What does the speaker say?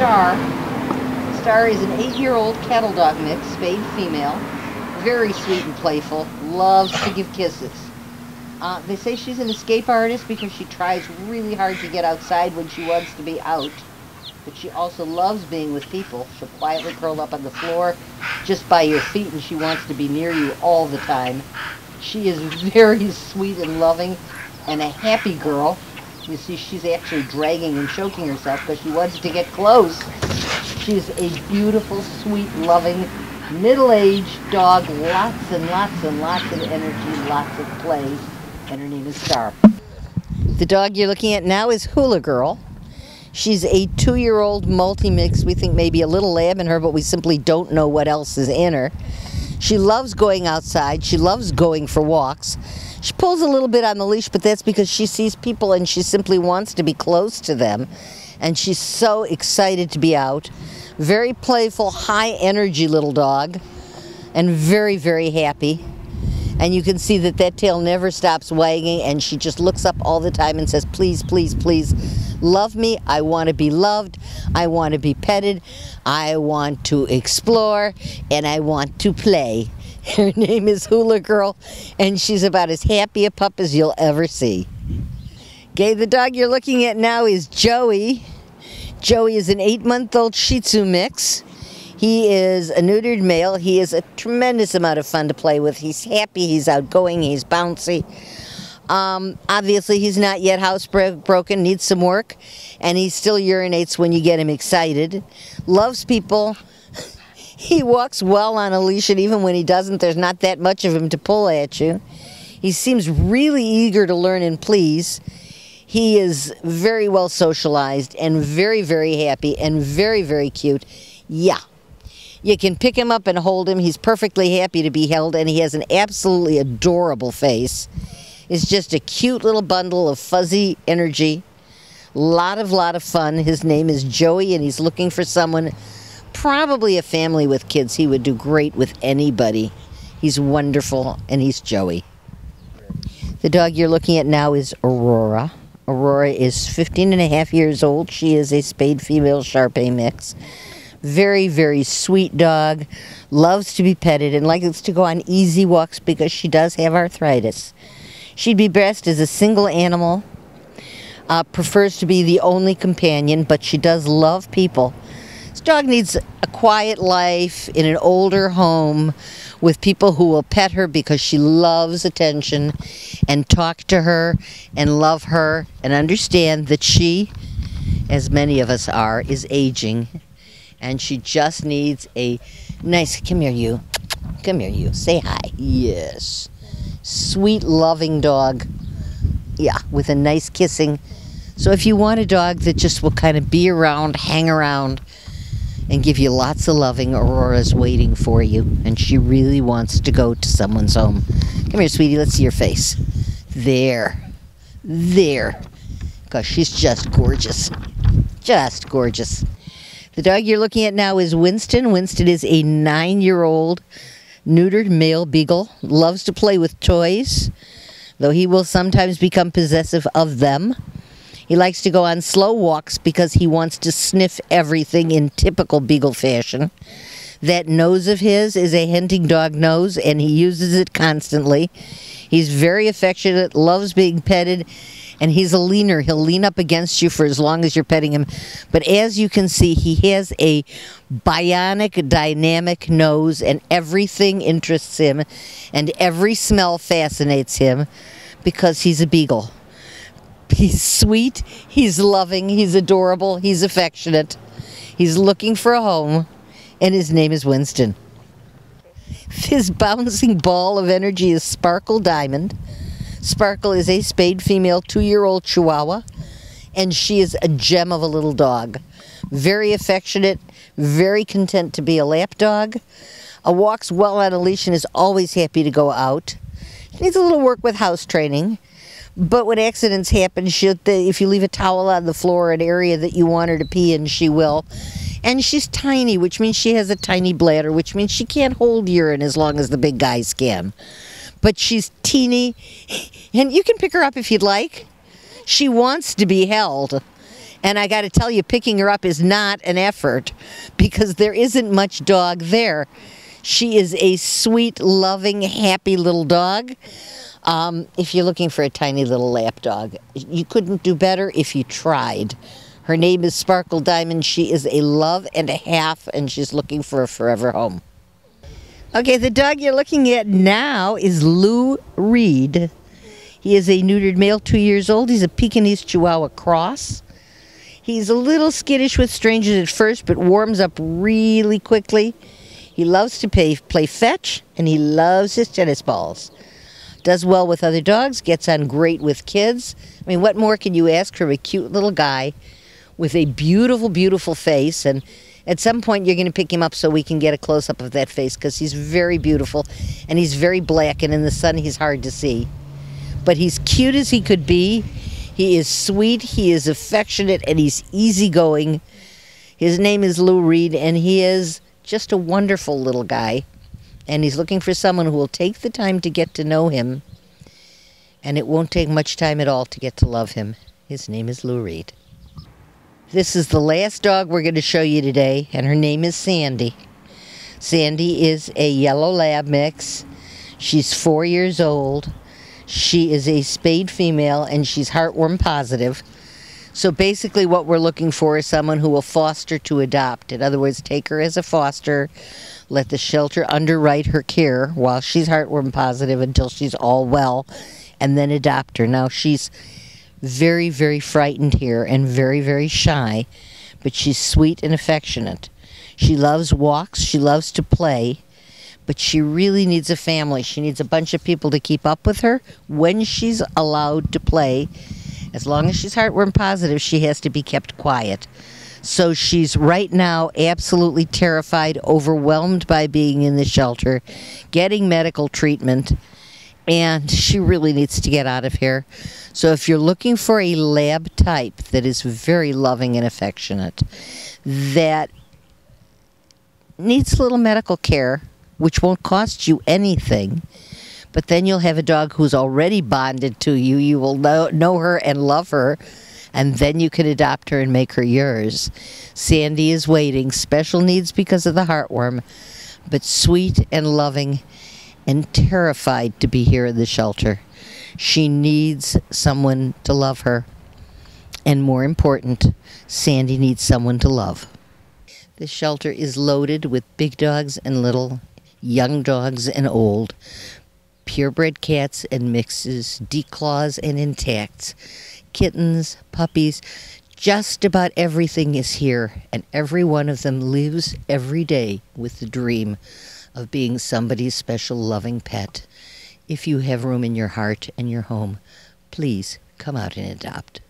Star. Star is an 8-year-old cattle dog mix, spayed female. Very sweet and playful. Loves to give kisses. They say she's an escape artist because she tries really hard to get outside when she wants to be out. But she also loves being with people. She'll quietly curl up on the floor just by your feet, and she wants to be near you all the time. She is very sweet and loving and a happy girl. You see, she's actually dragging and choking herself because she wants to get close. She's a beautiful, sweet, loving, middle-aged dog. Lots and lots and lots of energy, lots of play. And her name is Star. The dog you're looking at now is Hula Girl. She's a 2-year-old multi-mix. We think maybe a little lab in her, but we simply don't know what else is in her. She loves going outside. She loves going for walks. She pulls a little bit on the leash, but that's because she sees people and she simply wants to be close to them. And she's so excited to be out. Very playful, high-energy little dog, and very, very happy. And you can see that that tail never stops wagging, and she just looks up all the time and says, please, please, please, love me. I want to be loved. I want to be petted. I want to explore, and I want to play. Her name is Hula Girl, and she's about as happy a pup as you'll ever see. Okay, the dog you're looking at now is Joey. Joey is an 8-month-old Shih Tzu mix. He is a neutered male. He is a tremendous amount of fun to play with. He's happy, he's outgoing, he's bouncy. Obviously, he's not yet housebroken, needs some work, and he still urinates when you get him excited. Loves people. He walks well on a leash, and even when he doesn't, there's not that much of him to pull at you. He seems really eager to learn and please. He is very well socialized and very, very happy and very, very cute. Yeah. You can pick him up and hold him. He's perfectly happy to be held, and he has an absolutely adorable face. It's just a cute little bundle of fuzzy energy. Lot of fun. His name is Joey, and he's looking for someone, probably a family with kids. He would do great with anybody. He's wonderful, and he's Joey. The dog you're looking at now is Aurora. Aurora is 15 and a half years old. She is a spayed female Shar-Pei mix. Very, very sweet dog. Loves to be petted and likes to go on easy walks because she does have arthritis. She'd be best as a single animal. Prefers to be the only companion, but she does love people. This dog needs a quiet life in an older home with people who will pet her because she loves attention and talk to her and love her and understand that she, as many of us are, is aging. And she just needs a nice, come here you, say hi, yes. Sweet, loving dog, yeah, with a nice kissing. So if you want a dog that just will kind of be around, hang around, and give you lots of loving, Aurora's waiting for you. And she really wants to go to someone's home. Come here, sweetie, let's see your face. There, because she's just gorgeous, just gorgeous. The dog you're looking at now is Winston. Winston is a 9-year-old neutered male beagle. Loves to play with toys, though he will sometimes become possessive of them. He likes to go on slow walks because he wants to sniff everything in typical beagle fashion. That nose of his is a hunting dog nose, and he uses it constantly. He's very affectionate, loves being petted, and he's a leaner. He'll lean up against you for as long as you're petting him. But as you can see, he has a bionic, dynamic nose, and everything interests him, and every smell fascinates him because he's a beagle. He's sweet, he's loving, he's adorable, he's affectionate. He's looking for a home, and his name is Winston. His bouncing ball of energy is Sparkle Diamond. Sparkle is a spayed female 2-year-old Chihuahua, and she is a gem of a little dog. Very affectionate, very content to be a lap dog. Walks well on a leash and is always happy to go out. She needs a little work with house training, but when accidents happen, if you leave a towel on the floor or an area that you want her to pee in, she will. And she's tiny, which means she has a tiny bladder, which means she can't hold urine as long as the big guys can. But she's teeny, and you can pick her up if you'd like. She wants to be held, And I got to tell you, picking her up is not an effort because there isn't much dog there. She is a sweet, loving, happy little dog. If you're looking for a tiny little lap dog, you couldn't do better if you tried. Her name is Sparkle Diamond. She is a love and a half, and she's looking for a forever home. Okay, the dog you're looking at now is Lou Reed. He is a neutered male, 2 years old. He's a Pekingese Chihuahua cross. He's a little skittish with strangers at first, but warms up really quickly. He loves to play fetch, and he loves his tennis balls. Does well with other dogs, gets on great with kids. I mean, what more can you ask from a cute little guy with a beautiful, beautiful face? And at some point, you're going to pick him up so we can get a close-up of that face because he's very beautiful, and he's very black, and in the sun, he's hard to see. But he's cute as he could be. He is sweet, he is affectionate, and he's easygoing. His name is Lou Reed, and he is just a wonderful little guy. And he's looking for someone who will take the time to get to know him. And it won't take much time at all to get to love him. His name is Lou Reed. This is the last dog we're going to show you today, and her name is Sandy. Sandy is a yellow lab mix. She's 4 years old. She is a spayed female, and she's heartworm positive. So basically what we're looking for is someone who will foster to adopt. In other words, take her as a foster, let the shelter underwrite her care while she's heartworm positive until she's all well, and then adopt her. Now, she's very, very frightened here and very, very shy, but she's sweet and affectionate. She loves walks, she loves to play, but she really needs a family. She needs a bunch of people to keep up with her when she's allowed to play. As long as she's heartworm positive, she has to be kept quiet. So she's right now absolutely terrified, overwhelmed by being in the shelter, getting medical treatment, and she really needs to get out of here. So if you're looking for a lab type that is very loving and affectionate, that needs a little medical care, which won't cost you anything, but then you'll have a dog who's already bonded to you. You will know her and love her, and then you can adopt her and make her yours. Sandy is waiting. Special needs because of the heartworm, but sweet and loving and terrified to be here in the shelter. She needs someone to love her, and more important, Sandy needs someone to love. The shelter is loaded with big dogs and little, young dogs and old, purebred cats and mixes, declaws and intacts, kittens, puppies, just about everything is here, and every one of them lives every day with the dream of being somebody's special loving pet. If you have room in your heart and your home, please come out and adopt.